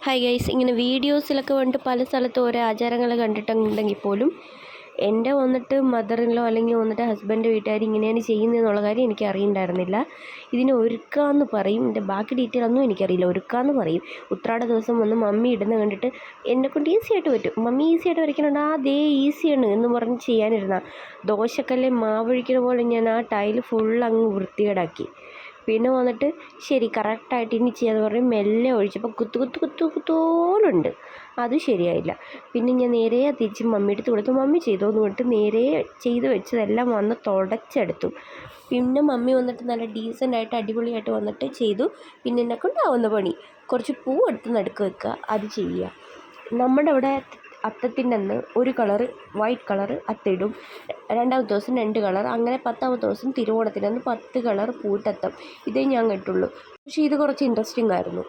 Hi guys, ഇങ്ങനെ വീഡിയോസിലൊക്കെ വന്നിട്ട് പല സ്ഥലത്തും ഓരോ ആചാരങ്ങൾ കണ്ടിട്ടുണ്ടെങ്കിൽ പോലും എൻ്റെ വന്നിട്ട് മദറിൻലോ അല്ലെങ്കിൽ വന്നിട്ട് ഹസ്ബൻഡ് വീട്ടുകാർ ഇങ്ങനെയാണ് ചെയ്യുന്നതെന്നുള്ള കാര്യം എനിക്ക് അറിയണ്ടായിരുന്നില്ല. ഇതിനെ ഒരുക്കാന്ന് പറയും, ഇതിൻ്റെ ബാക്കി ഡീറ്റെയിൽ ഒന്നും എനിക്കറിയില്ല. ഒരുക്കാന്ന് പറയും. ഉത്രാട ദിവസം വന്ന് മമ്മി ഇടുന്ന കണ്ടിട്ട് എന്നെക്കൊണ്ട് ഈസി ആയിട്ട് പറ്റും, മമ്മി ഈസി ആയിട്ട് വരയ്ക്കണുണ്ട്, അതേ ഈസിയാണ് എന്ന് പറഞ്ഞ് ചെയ്യാനിരുന്ന ദോശക്കല്ലെ മാവൊഴിക്കുന്ന പോലെ ഞാൻ ആ ടൈല് ഫുൾ അങ്ങ് വൃത്തികേടാക്കി. പിന്നെ വന്നിട്ട് ശരി കറക്റ്റായിട്ട് ഇനി ചെയ്യാന്ന് പറഞ്ഞ് മെല്ലെ ഒഴിച്ചപ്പോൾ കുത്തോലുണ്ട്. അത് ശരിയായില്ല. പിന്നെ ഞാൻ നേരെ തിരിച്ച് മമ്മിയുടെ അടുത്ത് കൊടുത്തു. മമ്മി ചെയ്തോന്ന് പറഞ്ഞിട്ട് നേരെ ചെയ്ത് വെച്ചതെല്ലാം വന്ന് തുടച്ചെടുത്തു. പിന്നെ മമ്മി വന്നിട്ട് നല്ല ഡീസൻ്റായിട്ട് അടിപൊളിയായിട്ട് വന്നിട്ട് ചെയ്തു. പിന്നെ എന്നെക്കൊണ്ടാവുന്ന പണി കുറച്ച് പൂ എടുത്ത് നടുക്ക് വെക്കുക, അത് ചെയ്യുക. നമ്മുടെ അവിടെ അത്തത്തിൻ്റെ അന്ന് ഒരു കളറ് വൈറ്റ് കളറ് അത്തയിടും, രണ്ടാമത്തെ ദിവസം 2 കളർ, അങ്ങനെ 10ാമത്തെ ദിവസം തിരുവോണത്തിൻ്റെ അന്ന് 10 കളർ പൂട്ടത്തം. ഇതേ ഞാൻ കേട്ടുള്ളൂ. പക്ഷേ ഇത് കുറച്ച് ഇൻട്രസ്റ്റിംഗ് ആയിരുന്നു.